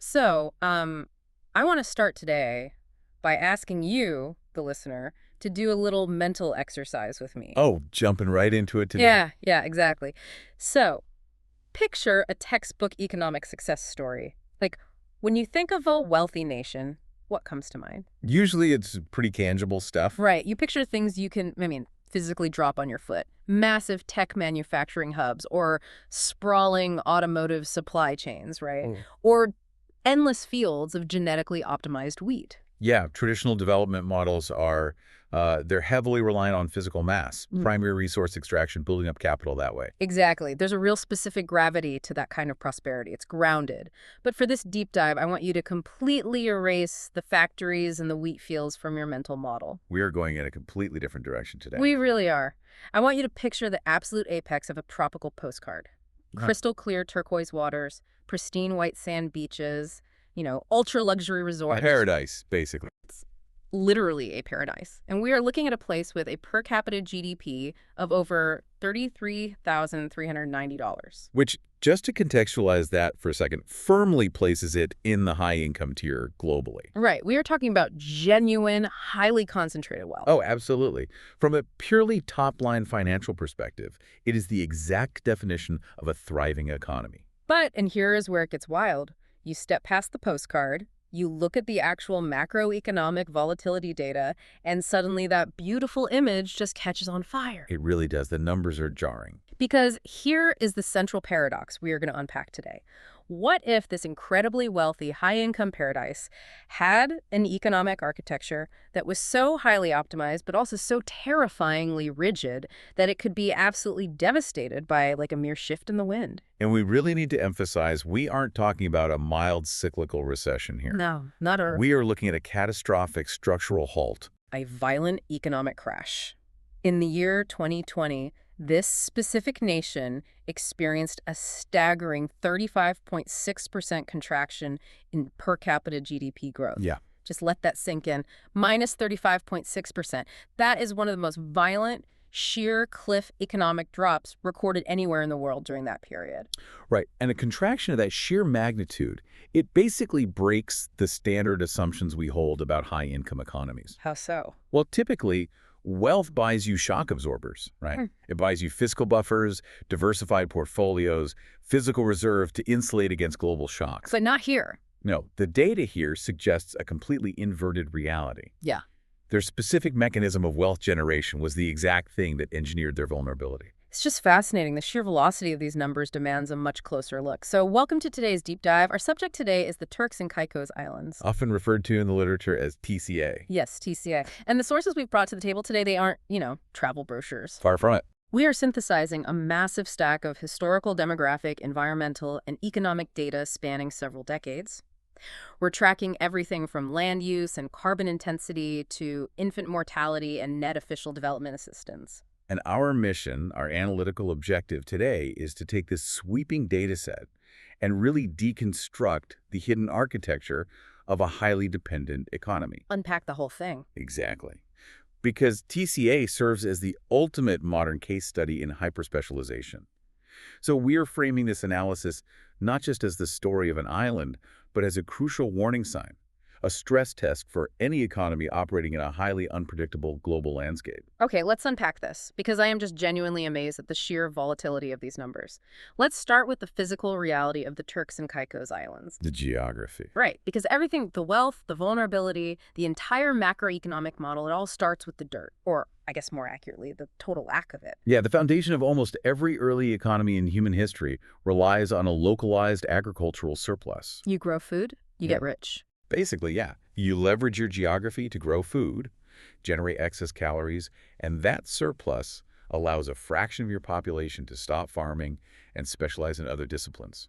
So, I want to start today by asking you, the listener, to do a little mental exercise with me. Oh, jumping right into it today. Yeah, exactly. So, picture a textbook economic success story. Like, when you think of a wealthy nation, what comes to mind? Usually it's pretty tangible stuff. Right. You picture things you can, physically drop on your foot. Massive tech manufacturing hubs or sprawling automotive supply chains, right? Mm. Or endless fields of genetically optimized wheat. Yeah, traditional development models are, they're heavily reliant on physical mass, Mm. primary resource extraction, building up capital that way. Exactly. There's a real specific gravity to that kind of prosperity. It's grounded. But for this deep dive, I want you to completely erase the factories and the wheat fields from your mental model. We are going in a completely different direction today. We really are. I want you to picture the absolute apex of a tropical postcard. Huh. Crystal clear turquoise waters, pristine white sand beaches, ultra luxury resorts. Paradise, basically. Literally a paradise. And we are looking at a place with a per capita GDP of over $33,390. Which, just to contextualize that for a second, firmly places it in the high-income tier globally. Right. We are talking about genuine, highly concentrated wealth. Oh, absolutely. From a purely top-line financial perspective, it is the exact definition of a thriving economy. But, and here is where it gets wild, you step past the postcard, you look at the actual macroeconomic volatility data, and suddenly that beautiful image just catches on fire. It really does. The numbers are jarring. Because here is the central paradox we are going to unpack today. What if this incredibly wealthy, high-income paradise had an economic architecture that was so highly optimized, but also so terrifyingly rigid that it could be absolutely devastated by like a mere shift in the wind? And we really need to emphasize we aren't talking about a mild cyclical recession here. No, not We are looking at a catastrophic structural halt. a violent economic crash. In the year 2020, this specific nation experienced a staggering 35.6% contraction in per capita GDP growth. Yeah. Just let that sink in. Minus 35.6%. That is one of the most violent, sheer cliff economic drops recorded anywhere in the world during that period. Right. And a contraction of that sheer magnitude, it basically breaks the standard assumptions we hold about high-income economies. How so? Well, typically, wealth buys you shock absorbers, right? It buys you fiscal buffers, diversified portfolios, physical reserve to insulate against global shocks. But not here. No, the data here suggests a completely inverted reality. Yeah. Their specific mechanism of wealth generation was the exact thing that engineered their vulnerability. It's just fascinating. The sheer velocity of these numbers demands a much closer look. So welcome to today's deep dive. Our subject today is the Turks and Caicos Islands. Often referred to in the literature as TCA. Yes, TCA. And the sources we've brought to the table today, they aren't, travel brochures. Far from it. We are synthesizing a massive stack of historical, demographic, environmental, and economic data spanning several decades. We're tracking everything from land use and carbon intensity to infant mortality and net official development assistance. And our mission, our analytical objective today, is to take this sweeping data set and really deconstruct the hidden architecture of a highly dependent economy. Unpack the whole thing. Exactly. Because TCA serves as the ultimate modern case study in hyperspecialization. So we're framing this analysis not just as the story of an island, but as a crucial warning sign, a stress test for any economy operating in a highly unpredictable global landscape. Okay, let's unpack this, because I am just genuinely amazed at the sheer volatility of these numbers. Let's start with the physical reality of the Turks and Caicos Islands. The geography. Right, because everything, the wealth, the vulnerability, the entire macroeconomic model, it all starts with the dirt, or I guess more accurately, the total lack of it. Yeah, the foundation of almost every early economy in human history relies on a localized agricultural surplus. You grow food, you get rich. Basically, yeah. You leverage your geography to grow food, generate excess calories, and that surplus allows a fraction of your population to stop farming and specialize in other disciplines: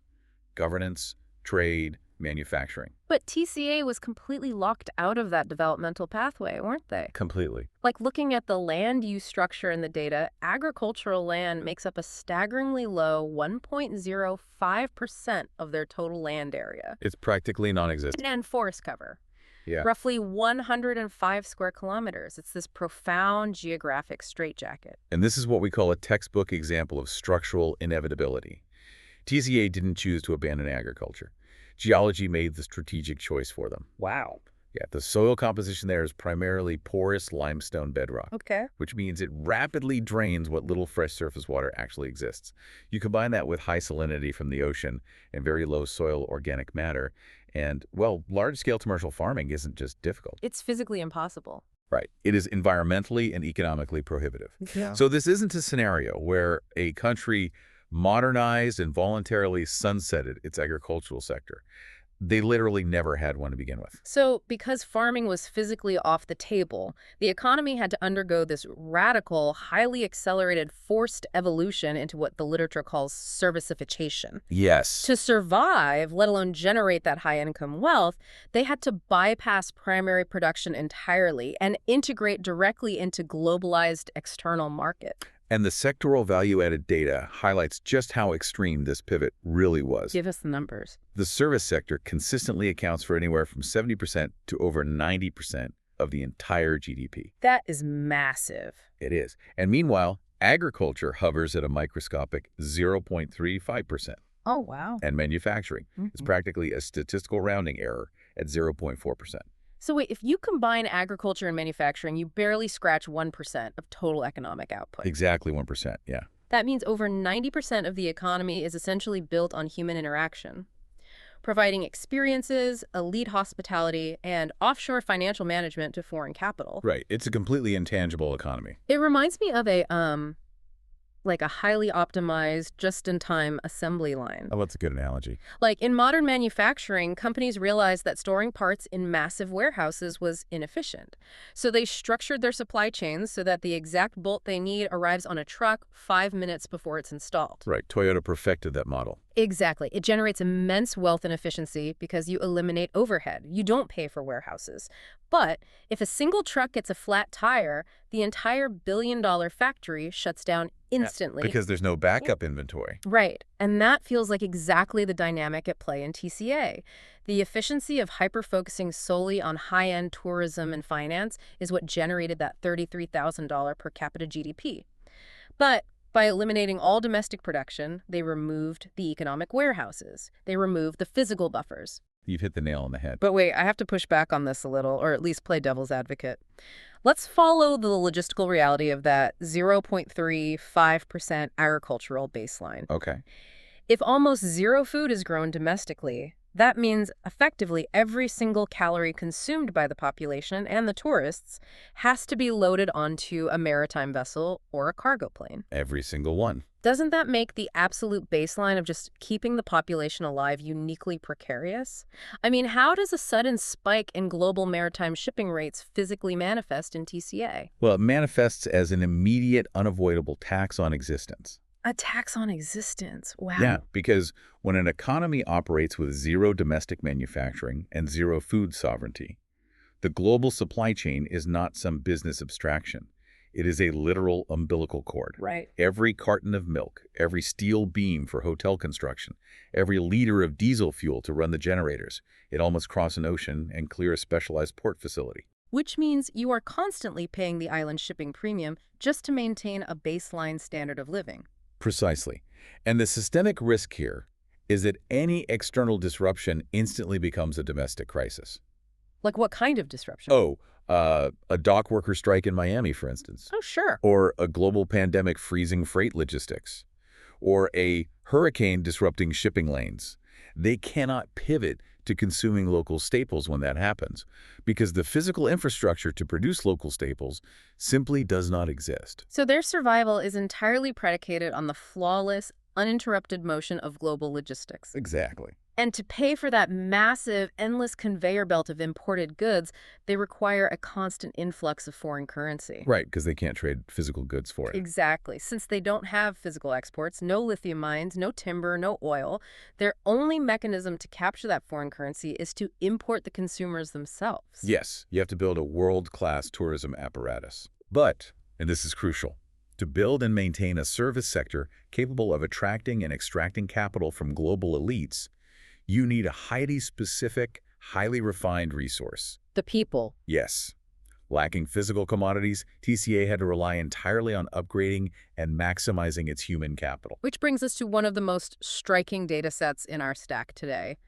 governance, trade, manufacturing. But TCA was completely locked out of that developmental pathway, weren't they? Completely. Like looking at the land use structure in the data, agricultural land makes up a staggeringly low 1.05% of their total land area. It's practically non-existent. And forest cover. Yeah. Roughly 105 square kilometers. It's this profound geographic straitjacket. And this is what we call a textbook example of structural inevitability. TCA didn't choose to abandon agriculture. Geology made the strategic choice for them. Wow. Yeah, the soil composition there is primarily porous limestone bedrock, Okay. which means it rapidly drains what little fresh surface water actually exists. You combine that with high salinity from the ocean and very low soil organic matter, and, well, large-scale commercial farming isn't just difficult. It's physically impossible. Right. It is environmentally and economically prohibitive. Yeah. So this isn't a scenario where a country modernized and voluntarily sunsetted its agricultural sector. They literally never had one to begin with. So, because farming was physically off the table, the economy had to undergo this radical, highly accelerated, forced evolution into what the literature calls servicification. Yes. To survive, let alone generate that high-income wealth, they had to bypass primary production entirely and integrate directly into globalized external market. And the sectoral value-added data highlights just how extreme this pivot really was. Give us the numbers. The service sector consistently accounts for anywhere from 70% to over 90% of the entire GDP. That is massive. It is. And meanwhile, agriculture hovers at a microscopic 0.35%. Oh, wow. And manufacturing is practically a statistical rounding error at 0.4%. So wait, if you combine agriculture and manufacturing, you barely scratch 1% of total economic output. Exactly 1%, yeah. That means over 90% of the economy is essentially built on human interaction, providing experiences, elite hospitality, and offshore financial management to foreign capital. Right. It's a completely intangible economy. It reminds me of a like a highly optimized, just-in-time assembly line. Oh, that's a good analogy. Like in modern manufacturing, companies realized that storing parts in massive warehouses was inefficient. So they structured their supply chains so that the exact bolt they need arrives on a truck 5 minutes before it's installed. Right. Toyota perfected that model. Exactly. It generates immense wealth and efficiency because you eliminate overhead. You don't pay for warehouses. But if a single truck gets a flat tire, the entire billion-dollar factory shuts down instantly. Because there's no backup inventory. Right. And that feels like exactly the dynamic at play in TCA. The efficiency of hyper-focusing solely on high-end tourism and finance is what generated that $33,000 per capita GDP. But by eliminating all domestic production, they removed the economic warehouses. They removed the physical buffers. You've hit the nail on the head. But wait, I have to push back on this a little, or at least play devil's advocate. Let's follow the logistical reality of that 0.35% agricultural baseline. Okay. If almost zero food is grown domestically, that means effectively every single calorie consumed by the population and the tourists has to be loaded onto a maritime vessel or a cargo plane. Every single one. Doesn't that make the absolute baseline of just keeping the population alive uniquely precarious? I mean, how does a sudden spike in global maritime shipping rates physically manifest in TCA? Well, it manifests as an immediate, unavoidable tax on existence. A tax on existence. Wow. Yeah, because when an economy operates with zero domestic manufacturing and zero food sovereignty, the global supply chain is not some business abstraction. It is a literal umbilical cord. Right. Every carton of milk, every steel beam for hotel construction, every liter of diesel fuel to run the generators, it all must cross an ocean and clear a specialized port facility. Which means you are constantly paying the island shipping premium just to maintain a baseline standard of living. Precisely. And the systemic risk here is that any external disruption instantly becomes a domestic crisis. Like what kind of disruption? Oh, a dock worker strike in Miami, for instance. Oh, sure. Or a global pandemic freezing freight logistics. Or a hurricane disrupting shipping lanes. They cannot pivot to consuming local staples when that happens, because the physical infrastructure to produce local staples simply does not exist. So their survival is entirely predicated on the flawless, uninterrupted motion of global logistics. Exactly. And to pay for that massive, endless conveyor belt of imported goods, they require a constant influx of foreign currency. Right, because they can't trade physical goods for it. Exactly. Since they don't have physical exports, no lithium mines, no timber, no oil, their only mechanism to capture that foreign currency is to import the consumers themselves. Yes, you have to build a world-class tourism apparatus. But, and this is crucial, to build and maintain a service sector capable of attracting and extracting capital from global elites, you need a highly specific, highly refined resource. The people. Yes. Lacking physical commodities, TCA had to rely entirely on upgrading and maximizing its human capital. Which brings us to one of the most striking data sets in our stack today,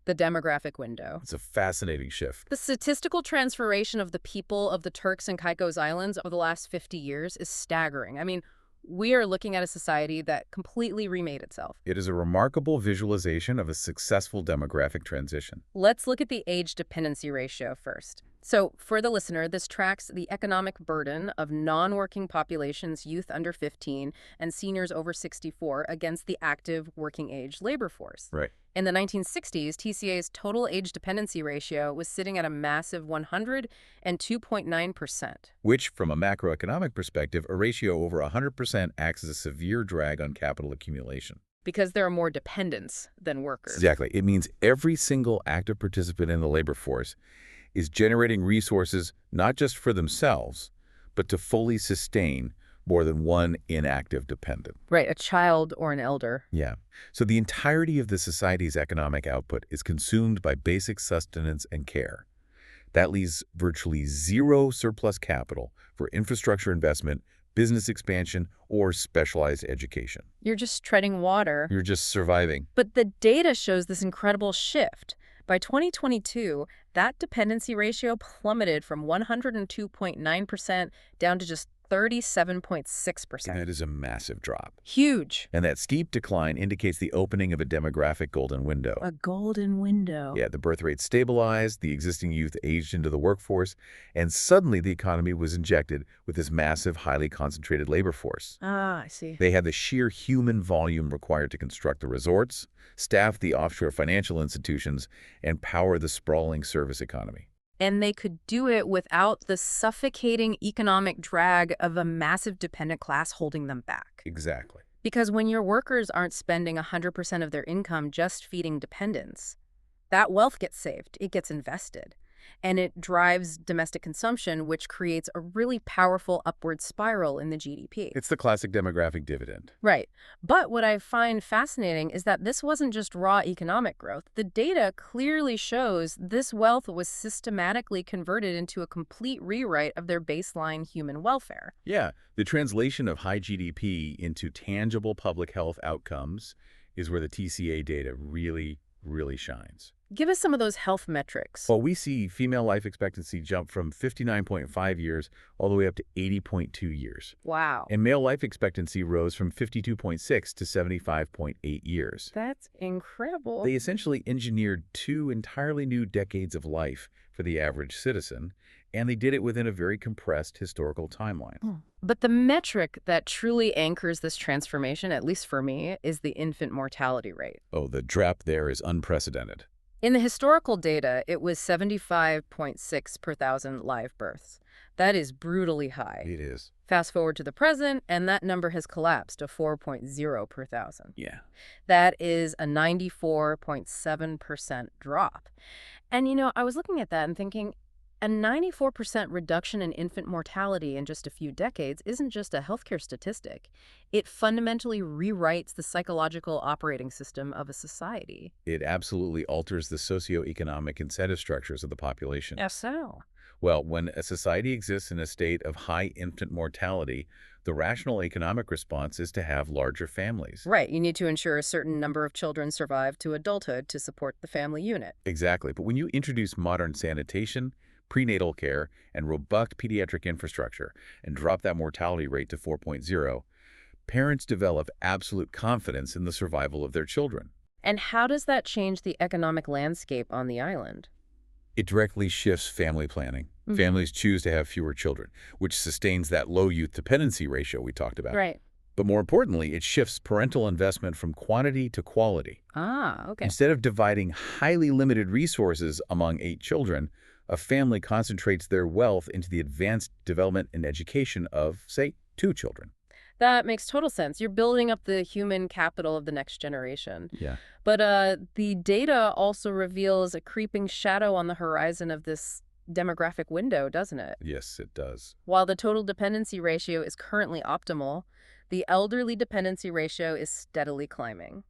The demographic window. It's a fascinating shift. The statistical transformation of the people of the Turks and Caicos Islands over the last 50 years is staggering. I mean, we are looking at a society that completely remade itself. It is a remarkable visualization of a successful demographic transition. Let's look at the age dependency ratio first. So, for the listener, this tracks the economic burden of non-working populations, youth under 15, and seniors over 64 against the active working age labor force. Right. In the 1960s, TCA's total age dependency ratio was sitting at a massive 102.9%. Which, from a macroeconomic perspective, a ratio over 100% acts as a severe drag on capital accumulation. Because there are more dependents than workers. Exactly. It means every single active participant in the labor force is generating resources not just for themselves, but to fully sustain more than one inactive dependent. Right, a child or an elder. Yeah. So the entirety of the society's economic output is consumed by basic sustenance and care. That leaves virtually zero surplus capital for infrastructure investment, business expansion, or specialized education. You're just treading water. You're just surviving. But the data shows this incredible shift. By 2022, that dependency ratio plummeted from 102.9% down to just 37.6%. That is a massive drop. Huge. And that steep decline indicates the opening of a demographic golden window. A golden window. Yeah, the birth rate stabilized, the existing youth aged into the workforce, and suddenly the economy was injected with this massive, highly concentrated labor force. Ah, I see. They had the sheer human volume required to construct the resorts, staff the offshore financial institutions, and power the sprawling service economy. And they could do it without the suffocating economic drag of a massive dependent class holding them back. Exactly. Because when your workers aren't spending 100% of their income just feeding dependents, that wealth gets saved, it gets invested. And it drives domestic consumption, which creates a really powerful upward spiral in the GDP. It's the classic demographic dividend. Right. But what I find fascinating is that this wasn't just raw economic growth. The data clearly shows this wealth was systematically converted into a complete rewrite of their baseline human welfare. Yeah, the translation of high GDP into tangible public health outcomes is where the TCA data really shines. Give us some of those health metrics. Well, we see female life expectancy jump from 59.5 years all the way up to 80.2 years. Wow. And male life expectancy rose from 52.6 to 75.8 years. That's incredible. They essentially engineered 2 entirely new decades of life for the average citizen, and they did it within a very compressed historical timeline. But the metric that truly anchors this transformation, at least for me, is the infant mortality rate. Oh, the drop there is unprecedented. In the historical data, it was 75.6 per thousand live births. That is brutally high. It is. Fast forward to the present, and that number has collapsed to 4.0 per thousand. Yeah. That is a 94.7% drop. And, I was looking at that and thinking, a 94% reduction in infant mortality in just a few decades isn't just a healthcare statistic. It fundamentally rewrites the psychological operating system of a society. It absolutely alters the socioeconomic incentive structures of the population. Yes, so. Well, when a society exists in a state of high infant mortality, the rational economic response is to have larger families. Right. You need to ensure a certain number of children survive to adulthood to support the family unit. Exactly. But when you introduce modern sanitation, prenatal care, and robust pediatric infrastructure and drop that mortality rate to 4.0, parents develop absolute confidence in the survival of their children. And how does that change the economic landscape on the island? It directly shifts family planning. Families choose to have fewer children, which sustains that low youth dependency ratio we talked about. Right. But more importantly, it shifts parental investment from quantity to quality. Ah, okay. Instead of dividing highly limited resources among 8 children, a family concentrates their wealth into the advanced development and education of, say, 2 children. That makes total sense. You're building up the human capital of the next generation. Yeah. But the data also reveals a creeping shadow on the horizon of this demographic window, doesn't it? Yes, it does. While the total dependency ratio is currently optimal, the elderly dependency ratio is steadily climbing.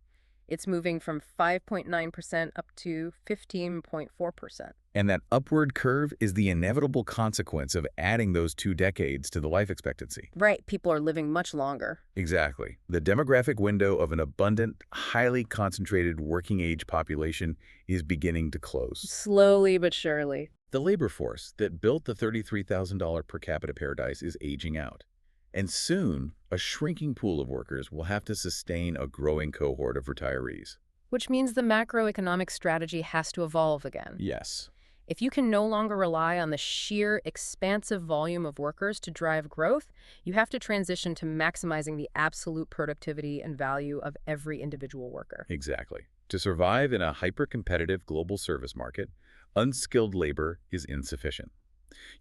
It's moving from 5.9% up to 15.4%. And that upward curve is the inevitable consequence of adding those 2 decades to the life expectancy. Right, people are living much longer. Exactly. The demographic window of an abundant, highly concentrated working-age population is beginning to close. Slowly but surely. The labor force that built the $33,000 per capita paradise is aging out. And soon, a shrinking pool of workers will have to sustain a growing cohort of retirees. Which means the macroeconomic strategy has to evolve again. Yes. If you can no longer rely on the sheer expansive volume of workers to drive growth, you have to transition to maximizing the absolute productivity and value of every individual worker. Exactly. To survive in a hyper-competitive global service market, unskilled labor is insufficient.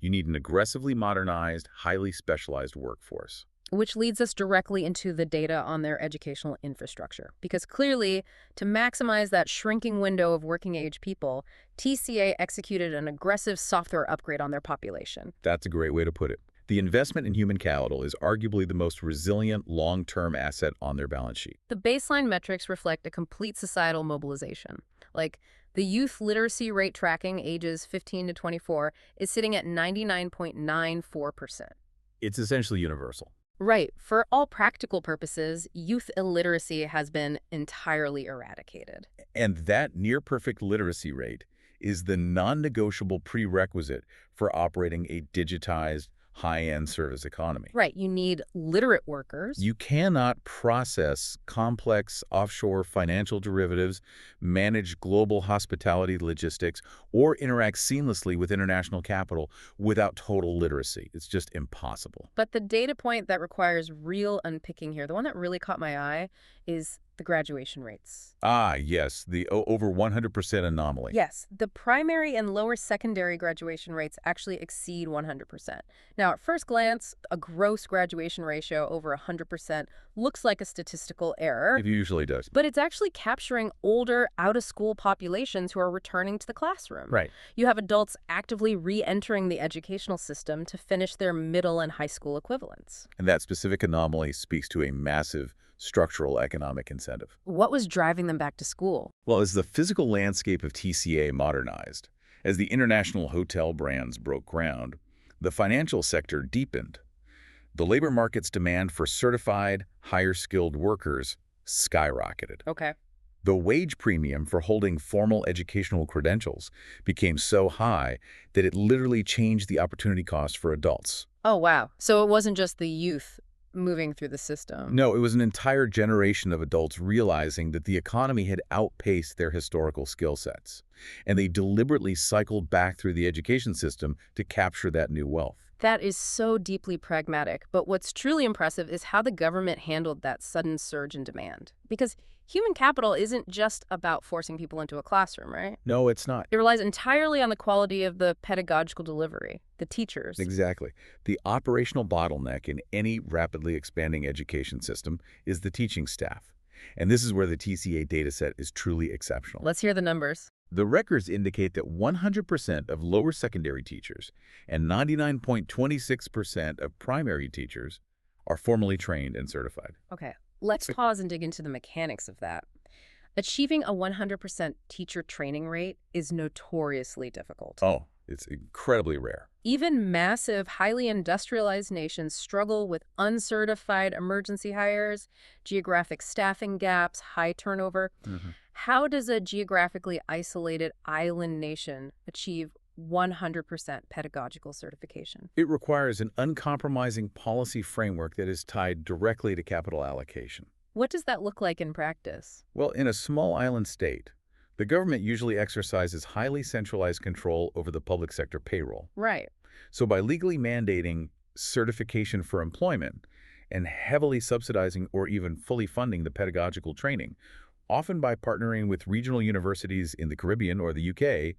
You need an aggressively modernized, highly specialized workforce. Which leads us directly into the data on their educational infrastructure. Because clearly, to maximize that shrinking window of working-age people, TCA executed an aggressive software upgrade on their population. That's a great way to put it. The investment in human capital is arguably the most resilient long-term asset on their balance sheet. The baseline metrics reflect a complete societal mobilization. Like, the youth literacy rate tracking ages 15 to 24 is sitting at 99.94%. It's essentially universal. Right. For all practical purposes, youth illiteracy has been entirely eradicated. And that near-perfect literacy rate is the non-negotiable prerequisite for operating a digitized, high-end service economy. Right. You need literate workers. You cannot process complex offshore financial derivatives, manage global hospitality logistics, or interact seamlessly with international capital without total literacy. It's just impossible. But the data point that requires real unpicking here, the one that really caught my eye, is the graduation rates. Ah, yes, the over 100% anomaly. Yes, the primary and lower secondary graduation rates actually exceed 100%. Now, at first glance, a gross graduation ratio over 100% looks like a statistical error. It usually does. But it's actually capturing older, out-of-school populations who are returning to the classroom. Right. You have adults actively re-entering the educational system to finish their middle and high school equivalents. And that specific anomaly speaks to a massive structural economic incentive. What was driving them back to school? Well, as the physical landscape of TCA modernized, as the international hotel brands broke ground, the financial sector deepened. The labor market's demand for certified, higher-skilled workers skyrocketed. Okay. The wage premium for holding formal educational credentials became so high that it literally changed the opportunity cost for adults. Oh, wow. So it wasn't just the youth moving through the system. No, it was an entire generation of adults realizing that the economy had outpaced their historical skill sets, and they deliberately cycled back through the education system to capture that new wealth. That is so deeply pragmatic, but what's truly impressive is how the government handled that sudden surge in demand. Because human capital isn't just about forcing people into a classroom, right? No, it's not. It relies entirely on the quality of the pedagogical delivery, the teachers. Exactly. The operational bottleneck in any rapidly expanding education system is the teaching staff. And this is where the TCA dataset is truly exceptional. Let's hear the numbers. The records indicate that 100% of lower secondary teachers and 99.26% of primary teachers are formally trained and certified. Okay, let's pause and dig into the mechanics of that. Achieving a 100% teacher training rate is notoriously difficult. Oh, it's incredibly rare. Even massive, highly industrialized nations struggle with uncertified emergency hires, geographic staffing gaps, high turnover. How does a geographically isolated island nation achieve 100% pedagogical certification? It requires an uncompromising policy framework that is tied directly to capital allocation. What does that look like in practice? Well, in a small island state, the government usually exercises highly centralized control over the public sector payroll. Right. So by legally mandating certification for employment and heavily subsidizing or even fully funding the pedagogical training, often by partnering with regional universities in the Caribbean or the UK,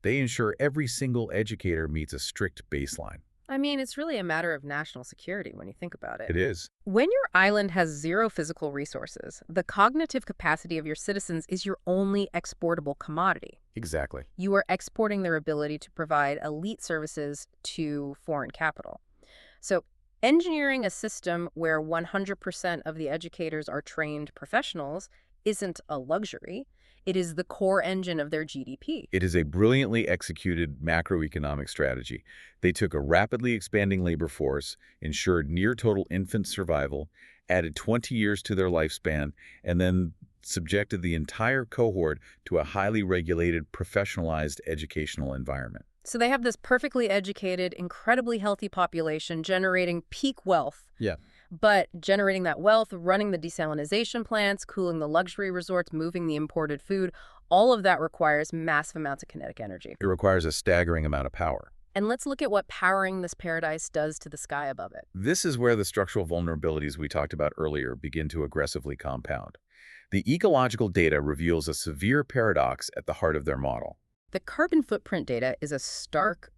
they ensure every single educator meets a strict baseline. I mean, it's really a matter of national security when you think about it. It is. When your island has zero physical resources, the cognitive capacity of your citizens is your only exportable commodity. Exactly. You are exporting their ability to provide elite services to foreign capital. So engineering a system where 100% of the educators are trained professionals isn't a luxury. It is the core engine of their GDP. It is a brilliantly executed macroeconomic strategy. They took a rapidly expanding labor force, ensured near-total infant survival, added 20 years to their lifespan, and then subjected the entire cohort to a highly regulated, professionalized educational environment. So they have this perfectly educated, incredibly healthy population generating peak wealth. Yeah. But generating that wealth, running the desalination plants, cooling the luxury resorts, moving the imported food, all of that requires massive amounts of kinetic energy. It requires a staggering amount of power. And let's look at what powering this paradise does to the sky above it. This is where the structural vulnerabilities we talked about earlier begin to aggressively compound. The ecological data reveals a severe paradox at the heart of their model. The carbon footprint data is a stark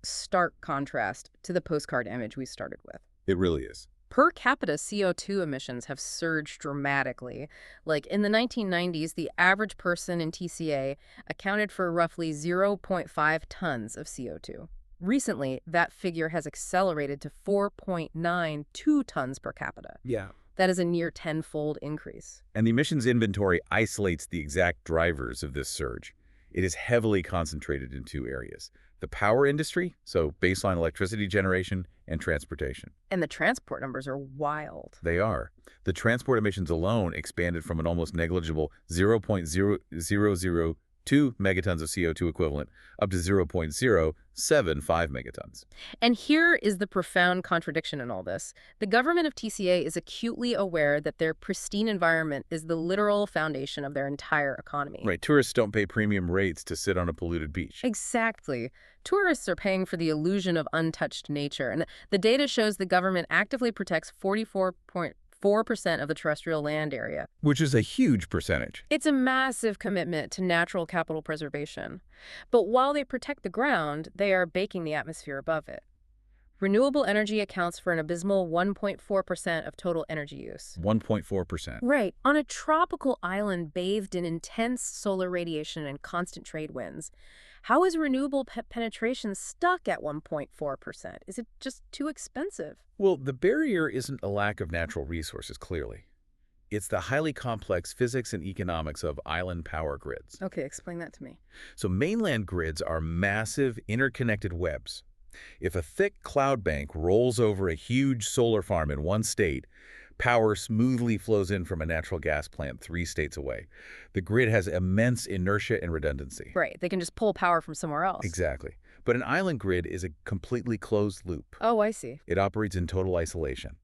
contrast to the postcard image we started with. It really is. Per capita CO2 emissions have surged dramatically. Like in the 1990s, the average person in TCA accounted for roughly 0.5 tons of CO2. Recently, that figure has accelerated to 4.92 tons per capita. Yeah. That is a near tenfold increase. And the emissions inventory isolates the exact drivers of this surge. It is heavily concentrated in two areas: the power industry, so baseline electricity generation, and transportation. And the transport numbers are wild. They are. The transport emissions alone expanded from an almost negligible 0.0002 megatons of CO2 equivalent up to 0.075 megatons. And here is the profound contradiction in all this. The government of TCA is acutely aware that their pristine environment is the literal foundation of their entire economy. Right. Tourists don't pay premium rates to sit on a polluted beach. Exactly. Tourists are paying for the illusion of untouched nature. And the data shows the government actively protects 44.4% of the terrestrial land area. Which is a huge percentage. It's a massive commitment to natural capital preservation. But while they protect the ground, they are baking the atmosphere above it. Renewable energy accounts for an abysmal 1.4% of total energy use. 1.4%. Right. On a tropical island bathed in intense solar radiation and constant trade winds, how is renewable penetration stuck at 1.4%? Is it just too expensive? Well, the barrier isn't a lack of natural resources, clearly. It's the highly complex physics and economics of island power grids. Okay, explain that to me. So mainland grids are massive, interconnected webs. If a thick cloud bank rolls over a huge solar farm in one state, power smoothly flows in from a natural gas plant 3 states away. The grid has immense inertia and redundancy. Right, they can just pull power from somewhere else. Exactly. But an island grid is a completely closed loop. Oh, I see. It operates in total isolation.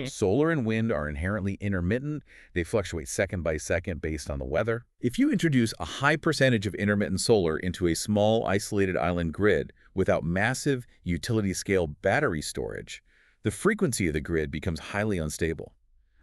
Solar and wind are inherently intermittent. They fluctuate second by second based on the weather. If you introduce a high percentage of intermittent solar into a small, isolated island grid without massive utility-scale battery storage, the frequency of the grid becomes highly unstable.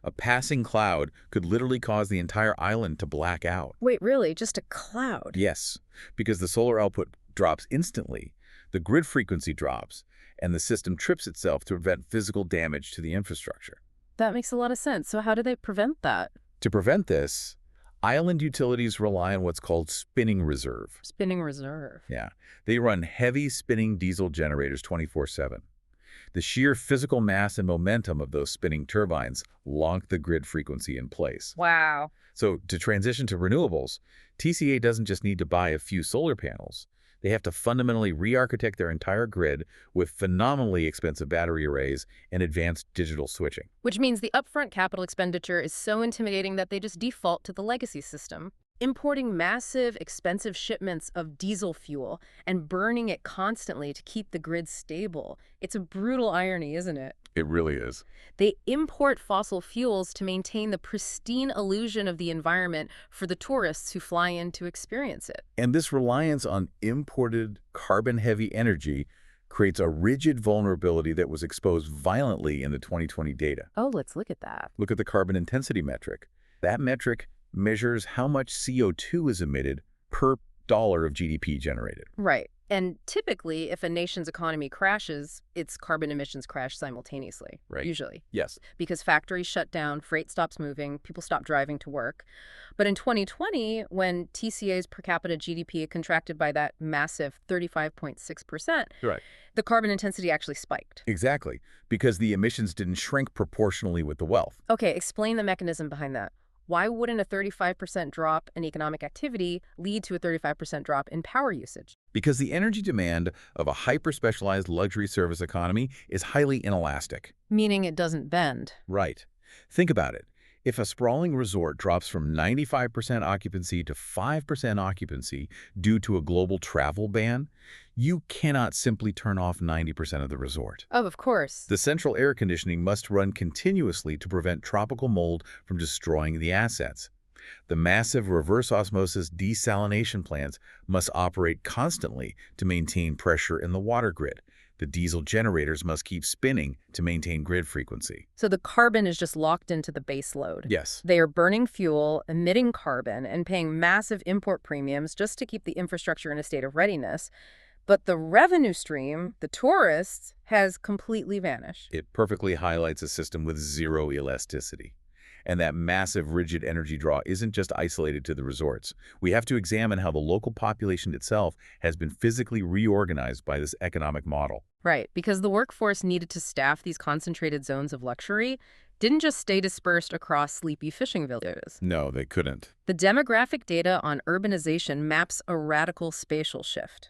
A passing cloud could literally cause the entire island to black out. Wait, really? Just a cloud? Yes, because the solar output drops instantly, the grid frequency drops, and the system trips itself to prevent physical damage to the infrastructure. That makes a lot of sense. So how do they prevent that? To prevent this, island utilities rely on what's called spinning reserve. Spinning reserve. Yeah. They run heavy spinning diesel generators 24/7. The sheer physical mass and momentum of those spinning turbines lock the grid frequency in place. Wow. So to transition to renewables, TCA doesn't just need to buy a few solar panels. They have to fundamentally re-architect their entire grid with phenomenally expensive battery arrays and advanced digital switching. Which means the upfront capital expenditure is so intimidating that they just default to the legacy system. Importing massive, expensive shipments of diesel fuel and burning it constantly to keep the grid stable. It's a brutal irony, isn't it? It really is. They import fossil fuels to maintain the pristine illusion of the environment for the tourists who fly in to experience it. And this reliance on imported carbon-heavy energy creates a rigid vulnerability that was exposed violently in the 2020 data. Oh, let's look at that. Look at the carbon intensity metric. That metric measures how much CO2 is emitted per dollar of GDP generated. Right. And typically, if a nation's economy crashes, its carbon emissions crash simultaneously, Right. usually. Yes. Because factories shut down, freight stops moving, people stop driving to work. But in 2020, when TCA's per capita GDP contracted by that massive 35.6%, Right. the carbon intensity actually spiked. Exactly, because the emissions didn't shrink proportionally with the wealth. Okay, explain the mechanism behind that. Why wouldn't a 35% drop in economic activity lead to a 35% drop in power usage? Because the energy demand of a hyper-specialized luxury service economy is highly inelastic. Meaning it doesn't bend. Right. Think about it. If a sprawling resort drops from 95% occupancy to 5% occupancy due to a global travel ban, you cannot simply turn off 90% of the resort. Oh, of course. The central air conditioning must run continuously to prevent tropical mold from destroying the assets. The massive reverse osmosis desalination plants must operate constantly to maintain pressure in the water grid. The diesel generators must keep spinning to maintain grid frequency. So the carbon is just locked into the base load. Yes. They are burning fuel, emitting carbon, and paying massive import premiums just to keep the infrastructure in a state of readiness. But the revenue stream, the tourists, has completely vanished. It perfectly highlights a system with zero elasticity. And that massive rigid energy draw isn't just isolated to the resorts. We have to examine how the local population itself has been physically reorganized by this economic model. Right, because the workforce needed to staff these concentrated zones of luxury didn't just stay dispersed across sleepy fishing villages. No, they couldn't. The demographic data on urbanization maps a radical spatial shift.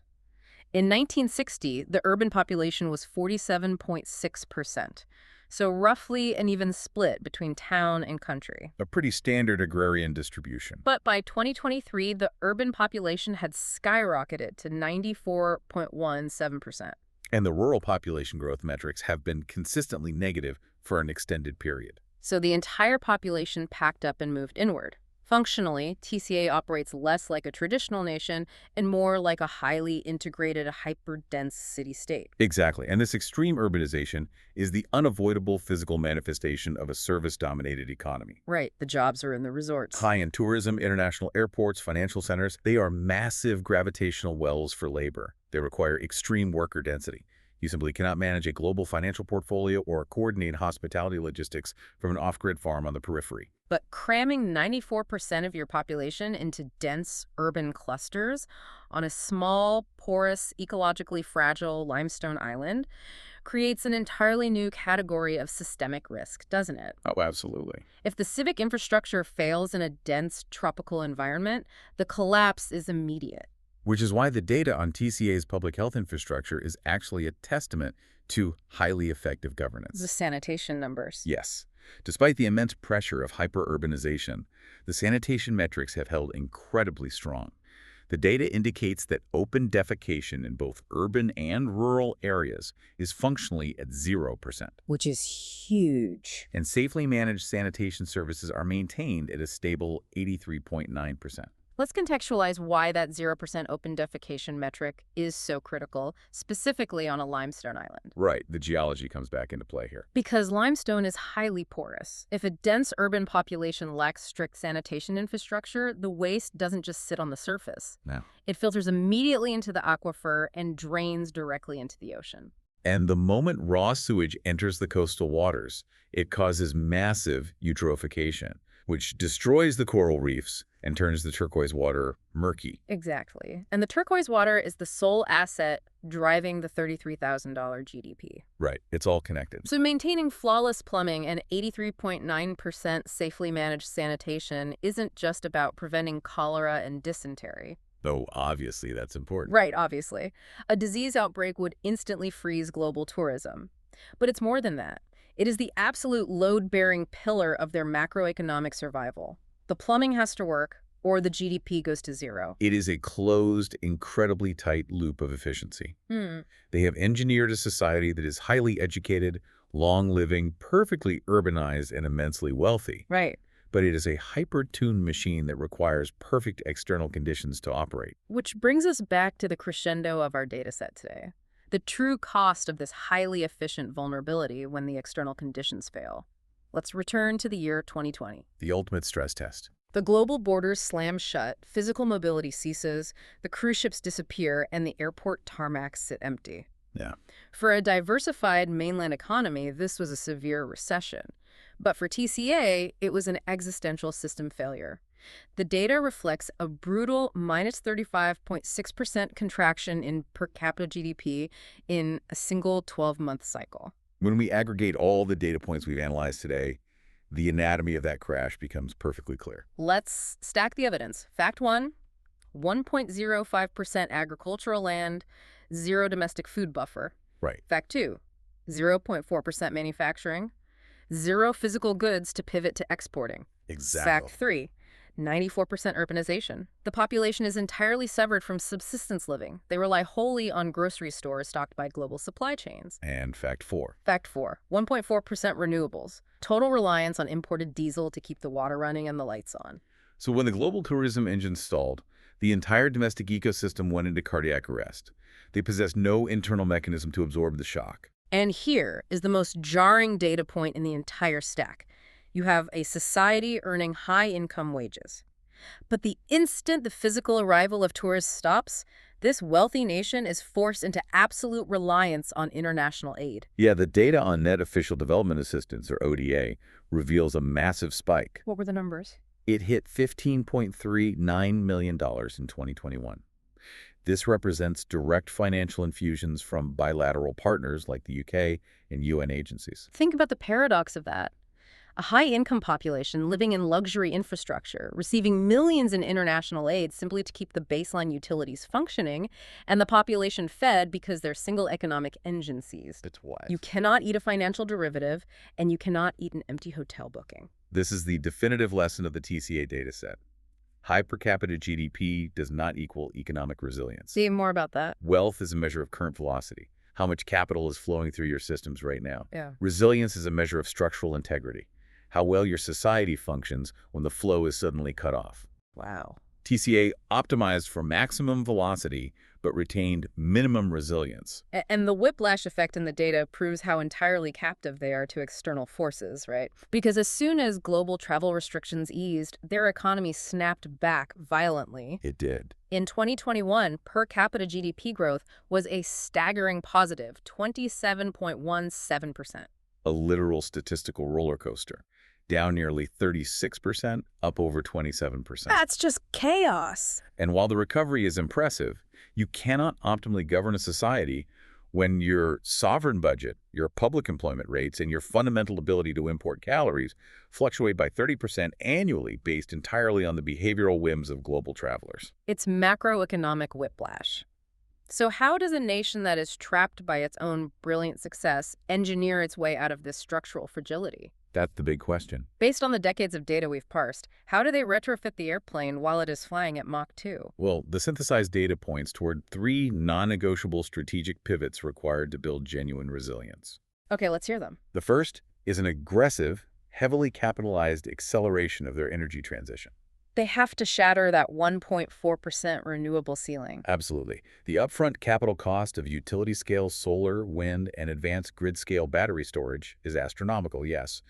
In 1960, the urban population was 47.6%, so roughly an even split between town and country. A pretty standard agrarian distribution. But by 2023, the urban population had skyrocketed to 94.17%. And the rural population growth metrics have been consistently negative for an extended period. So the entire population packed up and moved inward. Functionally, TCA operates less like a traditional nation and more like a highly integrated, hyper-dense city-state. Exactly. And this extreme urbanization is the unavoidable physical manifestation of a service-dominated economy. Right, the jobs are in the resorts. High-end tourism, international airports, financial centers, they are massive gravitational wells for labor. They require extreme worker density. You simply cannot manage a global financial portfolio or coordinate hospitality logistics from an off-grid farm on the periphery. But cramming 94% of your population into dense urban clusters on a small, porous, ecologically fragile limestone island creates an entirely new category of systemic risk, doesn't it? Oh, absolutely. If the civic infrastructure fails in a dense tropical environment, the collapse is immediate. Which is why the data on TCA's public health infrastructure is actually a testament to highly effective governance. The sanitation numbers. Yes. Despite the immense pressure of hyper-urbanization, the sanitation metrics have held incredibly strong. The data indicates that open defecation in both urban and rural areas is functionally at 0%. Which is huge. And safely managed sanitation services are maintained at a stable 83.9%. Let's contextualize why that 0% open defecation metric is so critical, specifically on a limestone island. Right, the geology comes back into play here. Because limestone is highly porous. If a dense urban population lacks strict sanitation infrastructure, the waste doesn't just sit on the surface. No. It filters immediately into the aquifer and drains directly into the ocean. And the moment raw sewage enters the coastal waters, it causes massive eutrophication, which destroys the coral reefs and turns the turquoise water murky. Exactly. And the turquoise water is the sole asset driving the $33,000 GDP. Right. It's all connected. So maintaining flawless plumbing and 83.9% safely managed sanitation isn't just about preventing cholera and dysentery. Though obviously that's important. Right, obviously. A disease outbreak would instantly freeze global tourism. But it's more than that. It is the absolute load-bearing pillar of their macroeconomic survival. The plumbing has to work, or the GDP goes to zero. It is a closed, incredibly tight loop of efficiency. They have engineered a society that is highly educated, long-living, perfectly urbanized, and immensely wealthy. Right. But it is a hyper-tuned machine that requires perfect external conditions to operate. Which brings us back to the crescendo of our data set today. The true cost of this highly efficient vulnerability when the external conditions fail. Let's return to the year 2020. The ultimate stress test. The global borders slam shut, physical mobility ceases, the cruise ships disappear, and the airport tarmacs sit empty. Yeah. For a diversified mainland economy, this was a severe recession. But for TCA, it was an existential system failure. The data reflects a brutal minus 35.6% contraction in per capita GDP in a single 12-month cycle. When we aggregate all the data points we've analyzed today, The anatomy of that crash becomes perfectly clear. Let's stack the evidence. Fact one, 1.05% agricultural land, zero domestic food buffer. Right. Fact two, 0.4% manufacturing, zero physical goods to pivot to exporting. Exactly. Fact three, 94% urbanization. The population is entirely severed from subsistence living. They rely wholly on grocery stores stocked by global supply chains. And fact four. Fact four, 1.4% renewables. Total reliance on imported diesel to keep the water running and the lights on. So when the global tourism engine stalled, the entire domestic ecosystem went into cardiac arrest. They possessed no internal mechanism to absorb the shock. And here is the most jarring data point in the entire stack. You have a society earning high-income wages. But the instant the physical arrival of tourists stops, this wealthy nation is forced into absolute reliance on international aid. Yeah, the data on net official development assistance, or ODA, reveals a massive spike. What were the numbers? It hit $15.39 million in 2021. This represents direct financial infusions from bilateral partners like the UK and UN agencies. Think about the paradox of that. A high-income population living in luxury infrastructure, receiving millions in international aid simply to keep the baseline utilities functioning, and the population fed because their single economic engine seized. It's wild. You cannot eat a financial derivative, and you cannot eat an empty hotel booking. This is the definitive lesson of the TCA dataset. High per capita GDP does not equal economic resilience. See more about that? Wealth is a measure of current velocity, how much capital is flowing through your systems right now. Yeah. Resilience is a measure of structural integrity, how well your society functions when the flow is suddenly cut off. Wow. TCA optimized for maximum velocity, but retained minimum resilience. And the whiplash effect in the data proves how entirely captive they are to external forces, right? Because as soon as global travel restrictions eased, their economy snapped back violently. It did. In 2021, per capita GDP growth was a staggering positive 27.17%. A literal statistical roller coaster. Down nearly 36%, up over 27%. That's just chaos. And while the recovery is impressive, you cannot optimally govern a society when your sovereign budget, your public employment rates, and your fundamental ability to import calories fluctuate by 30% annually based entirely on the behavioral whims of global travelers. It's macroeconomic whiplash. So how does a nation that is trapped by its own brilliant success engineer its way out of this structural fragility? That's the big question. Based on the decades of data we've parsed, how do they retrofit the airplane while it is flying at Mach 2? Well, the synthesized data points toward 3 non-negotiable strategic pivots required to build genuine resilience. Okay, let's hear them. The first is an aggressive, heavily capitalized acceleration of their energy transition. They have to shatter that 1.4% renewable ceiling. Absolutely. The upfront capital cost of utility-scale solar, wind, and advanced grid-scale battery storage is astronomical, yes,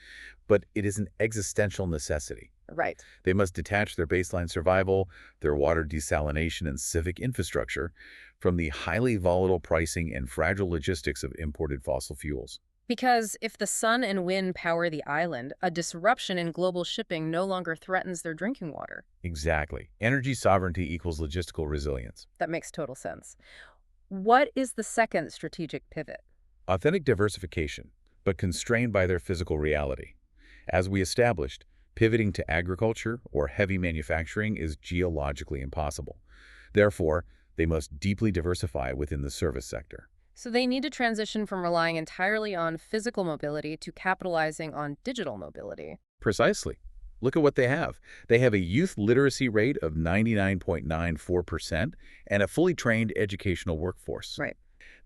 but it is an existential necessity. Right. They must detach their baseline survival, their water desalination and civic infrastructure from the highly volatile pricing and fragile logistics of imported fossil fuels. Because if the sun and wind power the island, a disruption in global shipping no longer threatens their drinking water. Exactly. Energy sovereignty equals logistical resilience. That makes total sense. What is the second strategic pivot? Authentic diversification, but constrained by their physical reality. As we established, pivoting to agriculture or heavy manufacturing is geologically impossible. Therefore, they must deeply diversify within the service sector. So they need to transition from relying entirely on physical mobility to capitalizing on digital mobility. Precisely. Look at what they have. They have a youth literacy rate of 99.94% and a fully trained educational workforce. Right.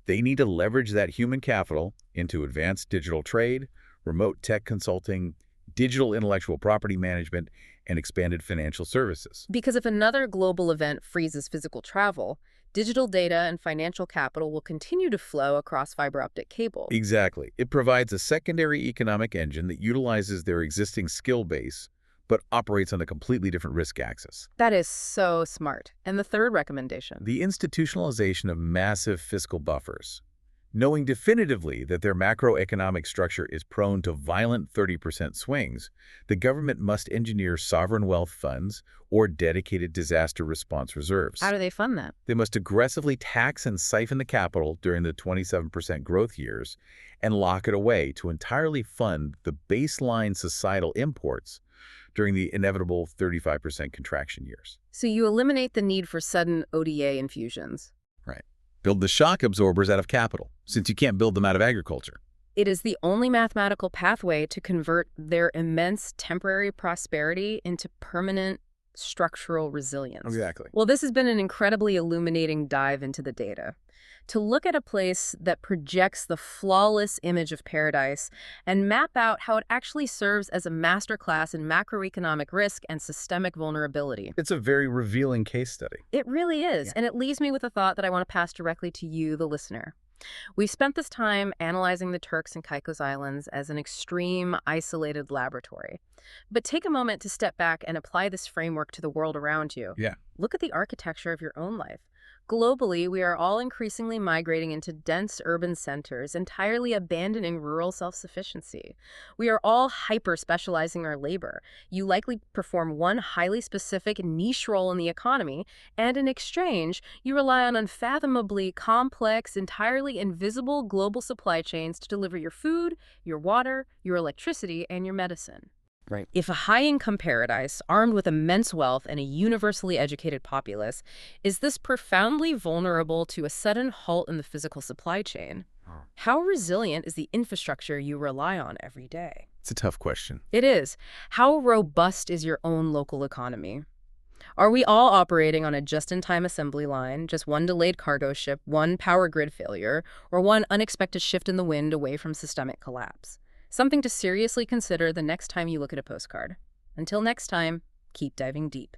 They need to leverage that human capital into advanced digital trade, remote tech consulting, digital intellectual property management, and expanded financial services. Because if another global event freezes physical travel, digital data and financial capital will continue to flow across fiber optic cable. Exactly. It provides a secondary economic engine that utilizes their existing skill base, but operates on a completely different risk axis. That is so smart. And the third recommendation? The institutionalization of massive fiscal buffers. Knowing definitively that their macroeconomic structure is prone to violent 30% swings, the government must engineer sovereign wealth funds or dedicated disaster response How reserves. do they fund that? They must aggressively tax and siphon the capital during the 27% growth years and lock it away to entirely fund the baseline societal imports during the inevitable 35% contraction years. So you eliminate the need for sudden ODA infusions. Right. Build the shock absorbers out of capital, since you can't build them out of agriculture. It is the only mathematical pathway to convert their immense temporary prosperity into permanent structural resilience. Exactly. Well, this has been an incredibly illuminating dive into the data. To look at a place that projects the flawless image of paradise and map out how it actually serves as a masterclass in macroeconomic risk and systemic vulnerability. It's a very revealing case study. It really is, Yeah. and it leaves me with a thought that I want to pass directly to you, the listener. We've spent this time analyzing the Turks and Caicos Islands as an extreme, isolated laboratory. But take a moment to step back and apply this framework to the world around you. Yeah. Look at the architecture of your own life. Globally, we are all increasingly migrating into dense urban centers, entirely abandoning rural self-sufficiency. We are all hyper-specializing our labor. You likely perform one highly specific niche role in the economy, and in exchange, you rely on unfathomably complex, entirely invisible global supply chains to deliver your food, your water, your electricity, and your medicine. Right. If a high-income paradise, armed with immense wealth and a universally educated populace, is this profoundly vulnerable to a sudden halt in the physical supply chain, how resilient is the infrastructure you rely on every day? It's a tough question. It is. How robust is your own local economy? Are we all operating on a just-in-time assembly line, just one delayed cargo ship, one power grid failure, or one unexpected shift in the wind away from systemic collapse? Something to seriously consider the next time you look at a postcard. Until next time, keep diving deep.